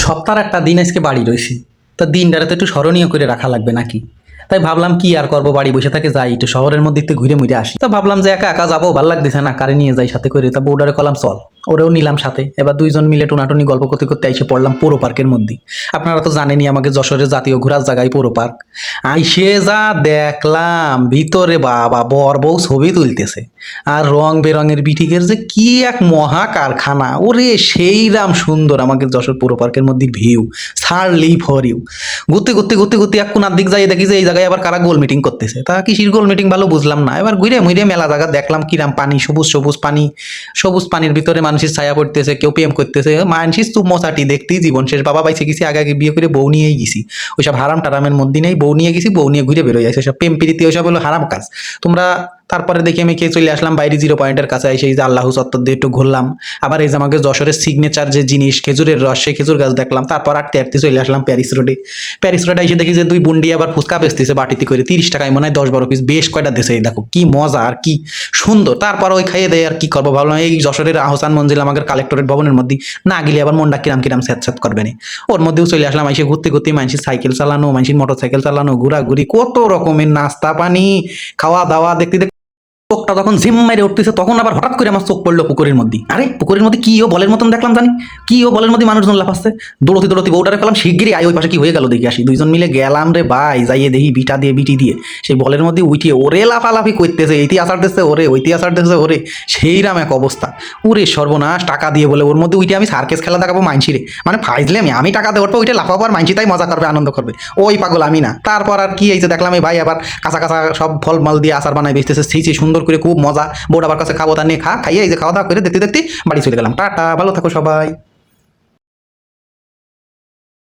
সপ্তাহের একটা দিন আজকে বাড়ি রয়েছি। তা দিনটারে তো একটু স্মরণীয় করে রাখা লাগবে নাকি? তাই ভাবলাম কি আর করবো, বাড়ি বসে থাকে যাই একটু শহরের মধ্যে একটু ঘুরে মুড়ে আসি। তা ভাবলাম যে একা একা যাবো, ভালো লাগতেছে না, কারে নিয়ে যাই সাথে করে। তা বউডারে কলাম চল, ওরেও নিলাম সাথে। এবার দুইজন মিলে টুনাটুনি গল্প করতে করতে এসে পড়লাম পৌর পার্কের মধ্যে। আপনারা তো জানেনই আমাকে যশোরের জাতীয় ঘোরার জায়গায় পৌর পার্ক। আইসে যা দেখলাম ভিতরে, বাবা বর বউ ছবি তুলতেছে আর রং বেরঙের বিটিকের যে কি এক মহা কারখানা। ওরে সেই রাম সুন্দর আমাকে যশোর পৌর পার্কের মধ্যে ভিউ ছাড়লেই ফর ইউ। ঘুরতে ঘুরতে ঘুরতে ঘুরতে এক কোনার দিক যাই দেখি যে এই জায়গায় আবার কারা গোল মিটিং করতেছে। তা কিসির গোল মিটিং ভালো বুঝলাম না। এবার ঘুরে মুড়ে মেলা জায়গা দেখলাম, কিরাম পানি, সবুজ সবুজ পানি, সবুজ পানির ভিতরে মানুষের ছায়া পড়তেছে, কেউ প্রেম করতেছে। মানুষের চুপ মশাটি দেখতেই জীবন শেষ। বাবা বাইসে গেছি, আগে আগে বিয়ে করে বউ নিয়েই গেছি। ওইসব হারাম টারামের মধ্যে নেই, বউ নিয়ে গেছি, বউ নিয়ে ঘুরে বেরোয় যাচ্ছে। সব প্রেম প্রীতি ওইসব হলো হারাম কাজ। তোমরা তারপরে দেখি আমি খেয়ে চলে আসলাম বাইরে জিরো পয়েন্টের কাছে। এসে এই যে আল্লাহ চত্বর দিয়ে একটু ঘুরলাম। আবার এই যে আমাকে যশোরের সিগনেচার যে জিনিস খেজুরের রস, সেই খেজুর গাছ দেখলাম। তারপর আটতে আটতে চলে আসলাম প্যারিস রোডে। প্যারিস রোডে এসে দেখি যে দুই বুন্ডি আবার ফুচকা বেচতেছে বাটিতে করে 30 টাকায়, মনে হয় 10-12 পিস, বেশ কয়টা দেশে। দেখো কি মজা আর কি সুন্দর। তারপর ওই খাইয়ে দেয় আর কি করবো, ভাবলাম এই যশোরের আহসান মঞ্জিল আমাদের কালেক্টরেট ভবনের মধ্যে না গেলে আবার মনটা কিরাম কিরাম স্যাঁত স্যাঁত করবে না। ওর মধ্যেও চলে আসলাম। এসে ঘুরতে ঘুরতে মানুষের সাইকেল চালানো, মানুষের মোটর সাইকেল চালানো, ঘোরাঘুরি, কত রকমের নাস্তা পানি, খাওয়া দাওয়া দেখতে দেখতে চোখটা যখন ঝিম মেরে উঠতেছে, তখন আবার হঠাৎ করে আমার চোখ পড়লো পুকুরের মধ্যে। আরে পুকুরের মধ্যে কি ও বলের মতন দেখলাম, জানি কি ও বলের মধ্যে মানুষজন লাফাচ্ছে। দৌড়তে দৌড়তে বউটারে পেলাম, শিগগিরই আয় ওই পাশে কি হয়ে গেল দেখি আসি। দুইজন মিলে গেলাম রে ভাই, যাইয়ে দেখি বিটা দিয়ে বিটি দিয়ে সেই বলের মধ্যে উঠিয়ে ওরে লাফালাফি করতেছে, এইটি আসার দিচ্ছে ওরে, ওইটি আসার দিচ্ছে ওরে, সেইরাম এক অবস্থা। ওরে সর্বনাশ, টাকা দিয়ে বলে ওর মধ্যে উঠে আমি সার্কেস খেলা দেখাবো মাইনছিরে। মানে ফাইজলে আমি টাকা দিয়ে উঠবো, ওইটা লাফাবো আর মাইনছি তাই মজা করবে, আনন্দ করবে। ওই পাগল আমি না। তারপর আর কি এই যে দেখলাম এই ভাই আবার কাঁচা কাঁচা সব ফল মল দিয়ে আচার বানাই বেচতেছে, সেই সুন্দর করে, খুব মজা। বোর্ড আবার কাছে খাবো, তা নিয়ে খাইয়ে এই যে খাওয়া দাওয়া করে দেখতে দেখতে বাড়ি চলে গেলাম। টাটা, ভালো থাকো সবাই।